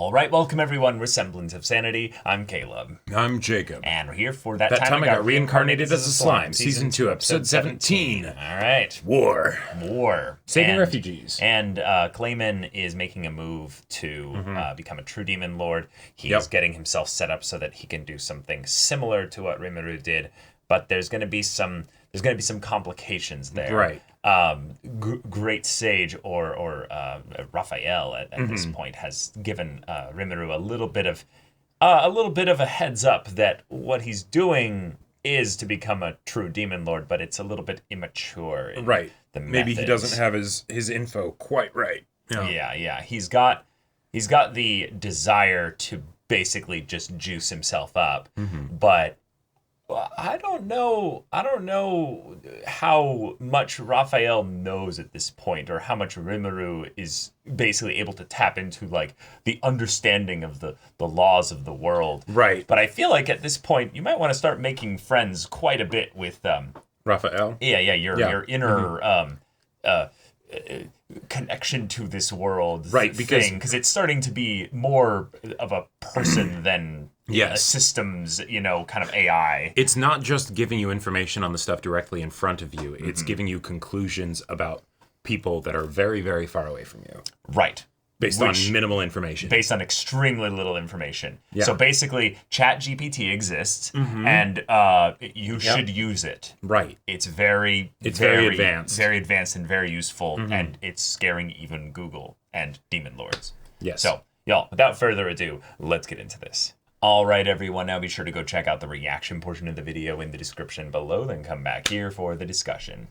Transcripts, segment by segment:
All right, welcome everyone. We're Semblance of Sanity. I'm Caleb. I'm Jacob. And we're here for that time I got reincarnated as a slime. Season 2, episode 17. All right. War. Saving refugees. And Clayman is making a move to become a true demon lord. He's getting himself set up so that he can do something similar to what Rimuru did, but there's going to be some complications there. Right. Great Sage or Raphael at this point has given Rimuru a little bit of a heads up that what he's doing is to become a true demon lord, but it's a little bit immature. In right. The Maybe he doesn't have his info quite right. Yeah. He's got the desire to basically just juice himself up, but I don't know how much Raphael knows at this point, or how much Rimuru is basically able to tap into like the understanding of the laws of the world. Right. But I feel like at this point you might want to start making friends quite a bit with Raphael. Your inner connection to this world, right? Because it's starting to be more of a person than a systems, kind of AI. It's not just giving you information on the stuff directly in front of you. It's giving you conclusions about people that are very, very far away from you. Right. Based on minimal information. Based on extremely little information. Yeah. So basically, ChatGPT exists, and you should use it. Right. It's very advanced. Very advanced and very useful, and it's scaring even Google and Demon Lords. Yes. So, y'all, without further ado, let's get into this. All right, everyone, now be sure to go check out the reaction portion of the video in the description below, then come back here for the discussion.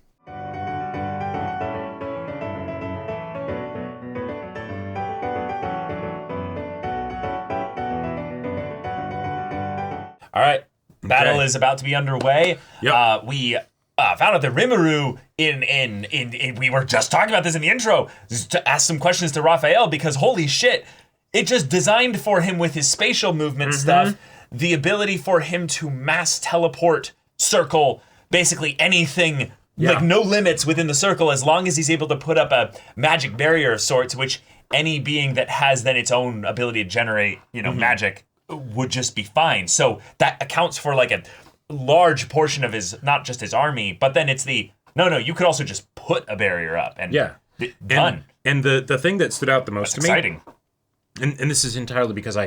All right, battle is about to be underway. Yep. We found out that Rimuru we were just talking about this in the intro, to ask some questions to Raphael, because holy shit, it just designed for him with his spatial movement stuff, the ability for him to mass teleport, circle, basically anything, like no limits within the circle, as long as he's able to put up a magic barrier of sorts, which any being that has then its own ability to generate, magic would just be fine. So that accounts for like a large portion of his, not just his army, but then it's no, you could also just put a barrier up and done. And the thing that stood out the most to me, exciting. And this is entirely because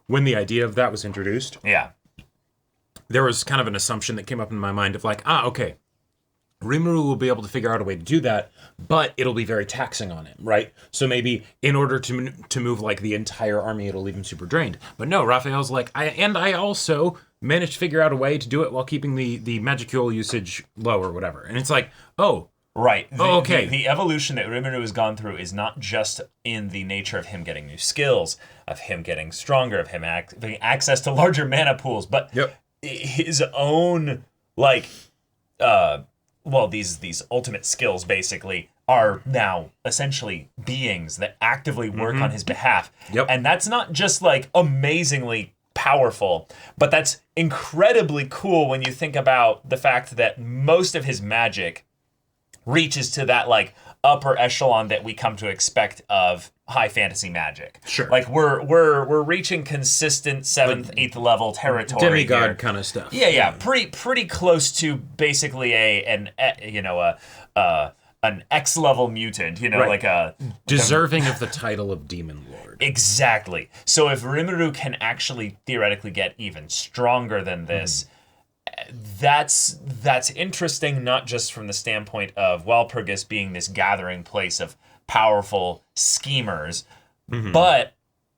when the idea of that was introduced, there was kind of an assumption that came up in my mind of okay, Rimuru will be able to figure out a way to do that, but it'll be very taxing on him, right? So maybe in order to move like the entire army, it'll leave him super drained. But no, Raphael's like, I also managed to figure out a way to do it while keeping the magicule usage low or whatever. And it's like, oh. Right. Okay. The evolution that Rimuru has gone through is not just in the nature of him getting new skills, of him getting stronger, of him having access to larger mana pools, but his own, these ultimate skills basically are now essentially beings that actively work on his behalf. And that's not just amazingly powerful, but that's incredibly cool when you think about the fact that most of his magic reaches to that upper echelon that we come to expect of high fantasy magic. Sure. We're reaching consistent 7th, 8th level territory. Demigod kind of stuff. Yeah. Pretty close to basically an X level mutant, like a deserving of the title of Demon Lord. Exactly. So if Rimuru can actually theoretically get even stronger than this, that's interesting, not just from the standpoint of Walpurgis being this gathering place of powerful schemers, but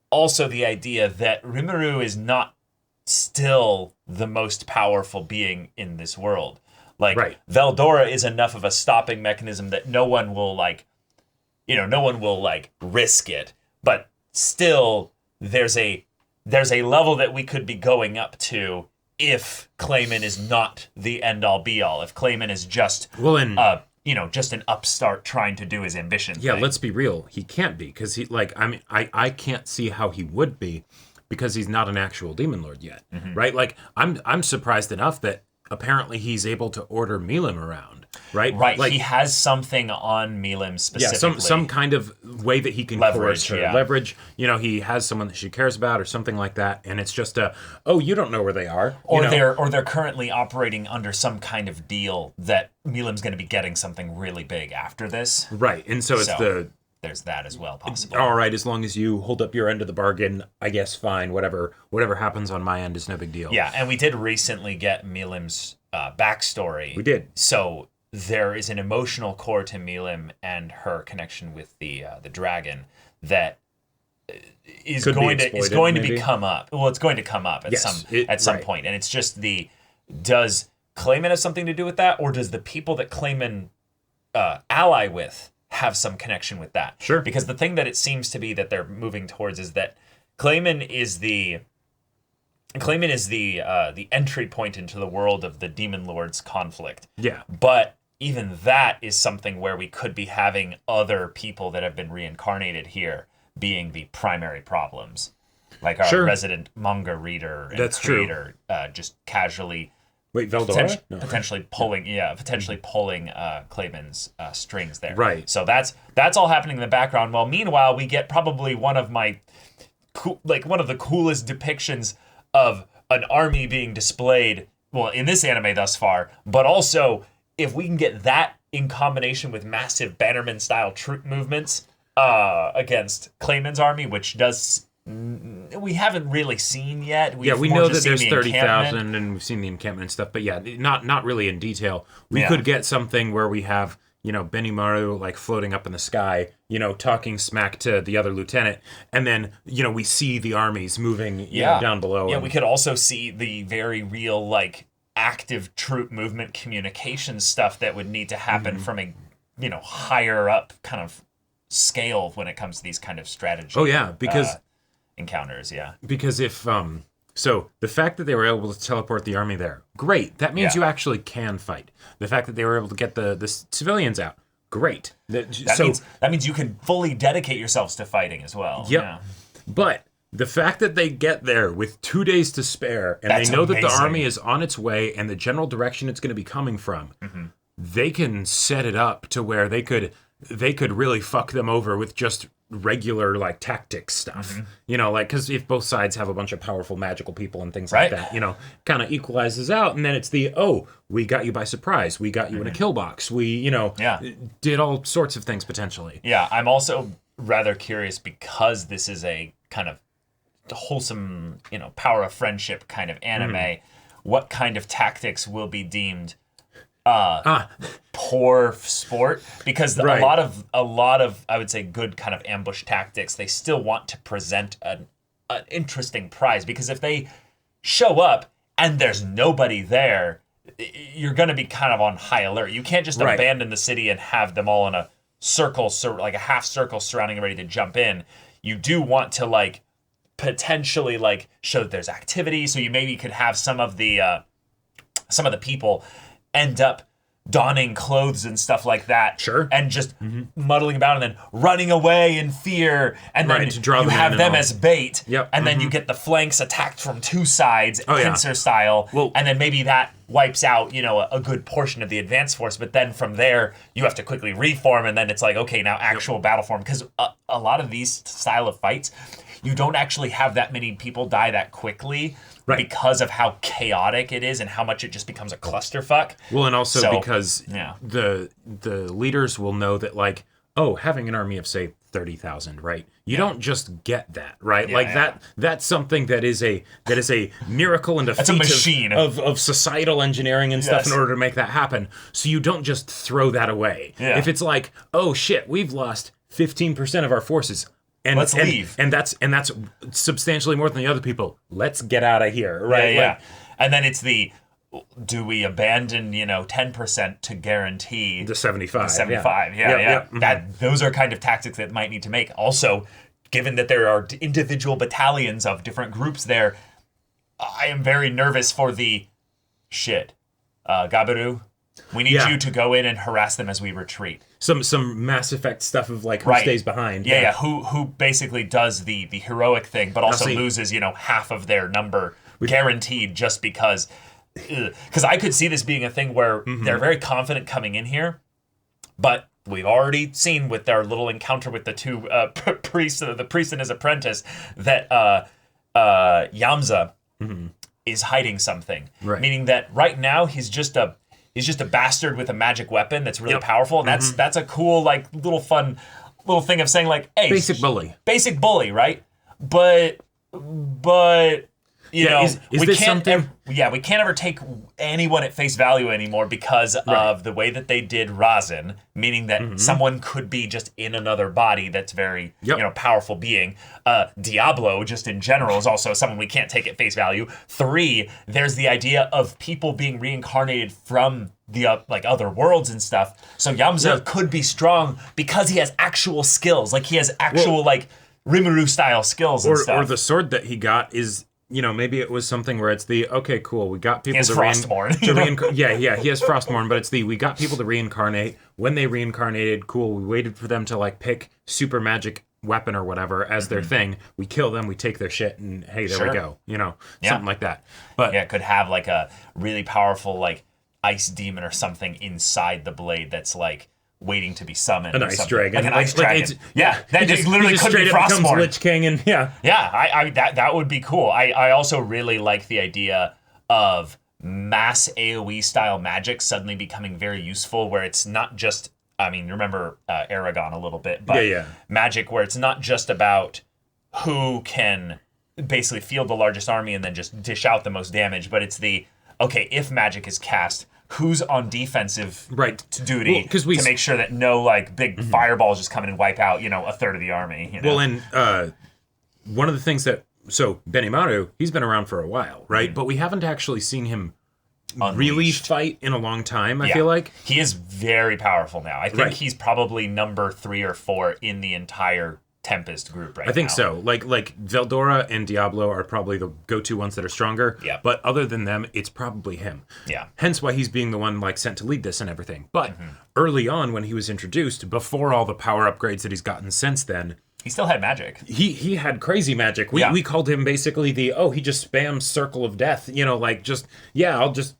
also the idea that Rimuru is not still the most powerful being in this world. Veldora is enough of a stopping mechanism that no one will risk it. But still, there's a level that we could be going up to if Clayman is not the end-all be-all, if Clayman is just just an upstart trying to do his ambition thing. Let's be real. He can't be, because I can't see how he would be, because he's not an actual demon lord yet, right? I'm surprised enough that apparently he's able to order Milim around, right? Right, Like, he has something on Milim specifically. Yeah, some kind of way that he can Leverage, coerce her. yeah. Leverage, you know, he has someone that she cares about or something like that, and it's just oh, you don't know where they are. Or you know? they're currently operating under some kind of deal that Milim's going to be getting something really big after this. Right, and so it's there's that as well, possibly. all right, as long as you hold up your end of the bargain, I guess fine. Whatever happens on my end is no big deal. Yeah, and we did recently get Milim's backstory. We did. So there is an emotional core to Milim and her connection with the dragon that is going to come up. Well, it's going to come up at some point, and it's just does Clayman have something to do with that, or does the people that Clayman ally with have some connection with that? Sure. Because the thing that it seems to be that they're moving towards is that Clayman is the entry point into the world of the Demon Lord's conflict. Yeah. But even that is something where we could be having other people that have been reincarnated here being the primary problems. Like our resident manga reader and creator just casually potentially pulling Clayman's strings there. Right. So that's all happening in the background. Well, meanwhile, we get probably one of the coolest depictions of an army being displayed, well, in this anime thus far, but also if we can get that in combination with massive Bannerman-style troop movements against Clayman's army, which we haven't really seen yet. We know that there's 30,000 and we've seen the encampment and stuff, but yeah, not really in detail. We could get something where we have, you know, Benimaru like floating up in the sky, you know, talking smack to the other lieutenant, and then, you know, we see the armies moving you know, down below. Yeah, we could also see the very real, like, active troop movement communication stuff that would need to happen from a, you know, higher up kind of scale when it comes to these kind of strategy. Oh yeah, because encounters, because if so the fact that they were able to teleport the army there, great. That means you actually can fight. The fact that they were able to get the civilians out, great. That means you can fully dedicate yourselves to fighting as well. Yep. Yeah. But the fact that they get there with 2 days to spare and they know that the army is on its way and the general direction it's going to be coming from, they can set it up to where they could really fuck them over with just regular like tactics stuff, you know, like, because if both sides have a bunch of powerful magical people and things like that, you know, kind of equalizes out, and then it's we got you by surprise, we got you in a kill box, we, you know, did all sorts of things potentially. Yeah, I'm also rather curious because this is a kind of wholesome, you know, power of friendship kind of anime. What kind of tactics will be deemed poor sport? Because a lot of I would say good kind of ambush tactics, they still want to present an interesting prize, because if they show up and there's nobody there, you're going to be kind of on high alert. You can't just abandon the city and have them all in a circle, like a half circle surrounding and ready to jump in. You do want to like potentially like show that there's activity, so you maybe could have some of the people end up donning clothes and stuff like that, and just muddling about and then running away in fear, and then you have them as bait, and then you get the flanks attacked from two sides, pincer style, and then maybe that wipes out, you know, a good portion of the advanced force, but then from there you have to quickly reform, and then it's like, okay, now actual battle form, because a lot of these style of fights, you don't actually have that many people die that quickly, because of how chaotic it is and how much it just becomes a clusterfuck. Well, and also because the leaders will know that, like, having an army of, say, 30,000, right? You don't just get that, right? That's something that is a miracle and a feat machine of societal engineering and stuff in order to make that happen. So you don't just throw that away. Yeah. If it's like, oh shit, we've lost 15% of our forces. Let's leave. And that's substantially more than the other people. Let's get out of here, right? Yeah. And then it's do we abandon, 10% to guarantee the 75? The 75, yeah. Those are kind of tactics that might need to make. Also, given that there are individual battalions of different groups there, I am very nervous for Gabiru. We need you to go in and harass them as we retreat. Some Mass Effect stuff of like who stays behind. Yeah. Who basically does the heroic thing, but also loses, half of their number guaranteed just because because I could see this being a thing where they're very confident coming in here, but we've already seen with their little encounter with the two priests, the priest and his apprentice, that Yamza is hiding something. Right. Meaning that right now he's just a bastard with a magic weapon that's really powerful, and that's a cool, like, little fun little thing of saying, like, hey, basic bully, right? But you know, we can't ever take anyone at face value anymore because of the way that they did Razin, meaning that someone could be just in another body that's very powerful being. Diablo, just in general, is also someone we can't take at face value. 3, there's the idea of people being reincarnated from the other worlds and stuff. So Yamza could be strong because he has actual skills, like he has actual Rimuru style skills and stuff. Or the sword that he got is, you know, maybe it was something where it's the, okay, cool, we got people to Frostmourne. he has Frostmourne, but it's the, we got people to reincarnate. When they reincarnated, cool, we waited for them to, like, pick super magic weapon or whatever as their thing. We kill them, we take their shit, and hey, there we go. You know, something like that. But it could have, like, a really powerful, like, ice demon or something inside the blade that's, like, waiting to be summoned. An ice dragon. Like an ice dragon. That just literally could be Frostmourne. Lich King and that would be cool. I also really like the idea of mass AoE style magic suddenly becoming very useful, where it's not just, I mean, remember Aragon a little bit, but magic where it's not just about who can basically field the largest army and then just dish out the most damage, but it's the, okay, if magic is cast, who's on defensive duty to make sure that no, like, big fireballs just come in and wipe out, you know, a third of the army. You know? Well, and one of the things that, so Benimaru, he's been around for a while, right? But we haven't actually seen him really fight in a long time, I feel like. He is very powerful now. I think he's probably number 3 or 4 in the entire Tempest group right now. I think so. Like Veldora and Diablo are probably the go-to ones that are stronger. Yeah. But other than them, it's probably him. Yeah. Hence why he's being the one, like, sent to lead this and everything. But early on, when he was introduced, before all the power upgrades that he's gotten since then, he still had magic. He had crazy magic. We called him basically the, he just spams Circle of Death. You know, like, just, I'll just,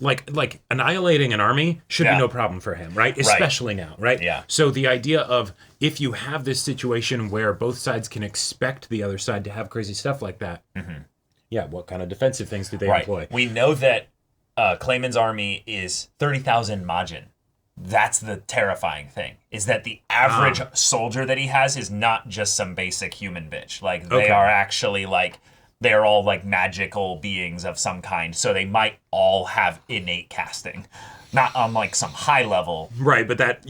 like annihilating an army should be no problem for him, right? Especially now, right? Yeah. So the idea of, if you have this situation where both sides can expect the other side to have crazy stuff like that, what kind of defensive things do they employ? We know that Clayman's army is 30,000 Majin. That's the terrifying thing, is that the average soldier that he has is not just some basic human bitch. Like, they are actually, like, they're all, like, magical beings of some kind, so they might all have innate casting. Not on, like, some high level. Right, but that,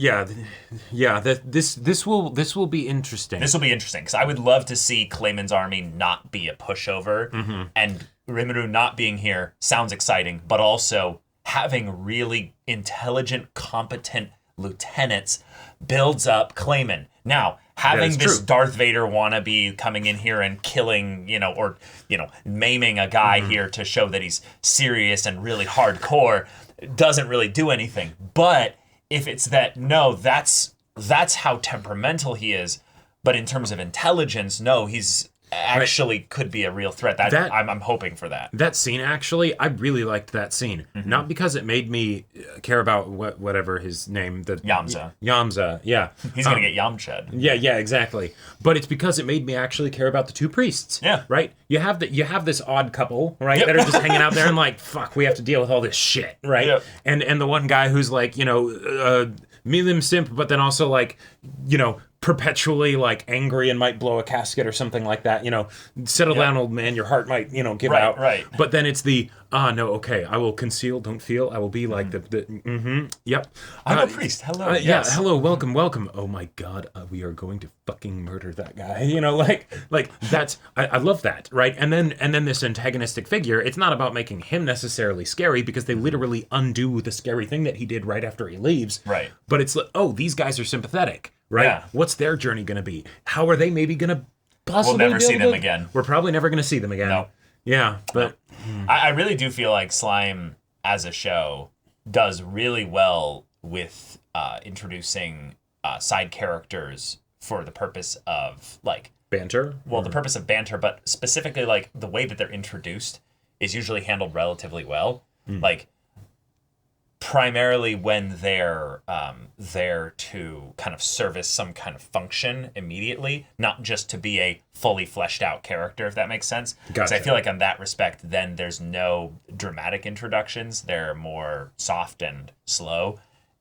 this will be interesting. This will be interesting, because I would love to see Clayman's army not be a pushover, and Rimuru not being here sounds exciting, but also having really intelligent, competent lieutenants builds up Clayman. Now, having this Darth Vader wannabe coming in here and killing, or maiming a guy here to show that he's serious and really hardcore doesn't really do anything. But if it's that, no, that's how temperamental he is. But in terms of intelligence, no, he's actually could be a real threat. I'm hoping for that. That scene, actually, I really liked that scene. Not because it made me care about whatever his name, the Yamza, yeah. He's gonna get Yamcha'd. Yeah, exactly. But it's because it made me actually care about the two priests. Yeah. Right? You have this odd couple, right, that are just hanging out there and, like, fuck, we have to deal with all this shit, right? Yep. And the one guy who's, like, Milim simp, but then also, like, perpetually, like, angry and might blow a casket or something like that. Settle down, old man, your heart might, give out. Right. But then it's the, no, okay, I will conceal, don't feel. I will be like yep. I'm a priest. Hello. Yes. Yeah, hello, welcome. Oh my God, we are going to fucking murder that guy. Like that's, I love that, right? And then this antagonistic figure, it's not about making him necessarily scary, because they literally undo the scary thing that he did right after he leaves. Right. But it's like, these guys are sympathetic. Right? Yeah. What's their journey going to be? How are they maybe going to possibly We'll never see them again. We're probably never going to see them again. No. Yeah, but... No. I really do feel like Slime, as a show, does really well with introducing side characters for the purpose of, like... Banter? Well, the purpose of banter, but specifically, like, the way that they're introduced is usually handled relatively well. Like, primarily when they're there to kind of service some kind of function immediately, not just to be a fully fleshed out character, if that makes sense. Because I feel like in that respect, then there's no dramatic introductions. They're more soft and slow.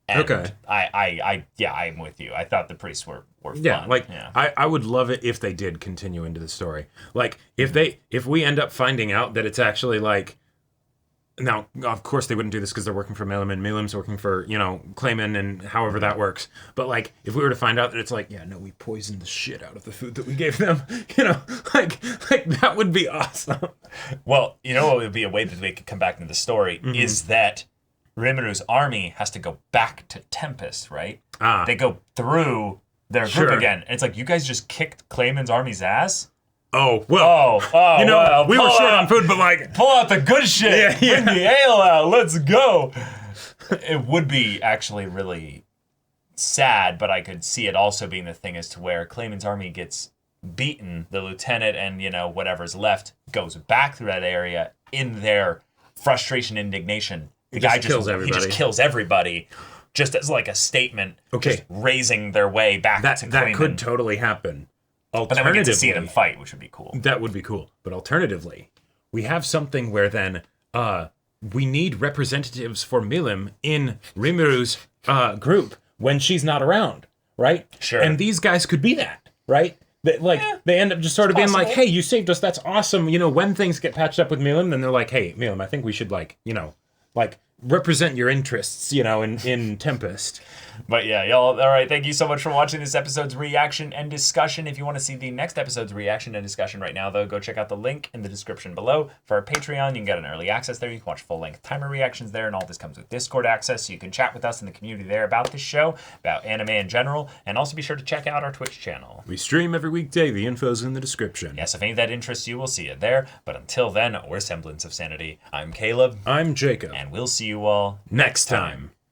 And I'm with you. I thought the priests were fun. I would love it if they did continue into the story. Like, if we end up finding out that it's actually like, now, of course, they wouldn't do this because they're working for Milim, and Milim's working for, Clayman, and however that works. But, like, if we were to find out that it's like, yeah, no, we poisoned the shit out of the food that we gave them, like that would be awesome. Well, what would be a way that they could come back into the story is that Rimiru's army has to go back to Tempest, right? They go through their group again. And it's like, you guys just kicked Clayman's army's ass? Oh, well, we were short on food, but like... Pull out the good shit. Bring the ale out. Let's go. It would be actually really sad, but I could see it also being the thing as to where Clayman's army gets beaten, the lieutenant and, whatever's left goes back through that area in their frustration, indignation. The guy just kills everybody. Just as like a statement, just raising their way back to Clayman. That could totally happen. But then we get to see them fight, which would be cool. That would be cool. But alternatively, we have something where then we need representatives for Milim in Rimiru's group when she's not around, right? Sure. And these guys could be that, right? They end up just sort of being like, hey, you saved us. That's awesome. When things get patched up with Milim, then they're like, hey, Milim, I think we should represent your interests, in Tempest. But yeah, y'all, all right, thank you so much for watching this episode's reaction and discussion. If you want to see the next episode's reaction and discussion right now, though, go check out the link in the description below for our Patreon. You can get an early access there. You can watch full-length timer reactions there, and all this comes with Discord access, so you can chat with us in the community there about this show, about anime in general, and also be sure to check out our Twitch channel. We stream every weekday. The info's in the description. Yes, if any of that interests you, we'll see it there. But until then, we're Semblance of Sanity. I'm Caleb. I'm Jacob. And we'll see you all next time.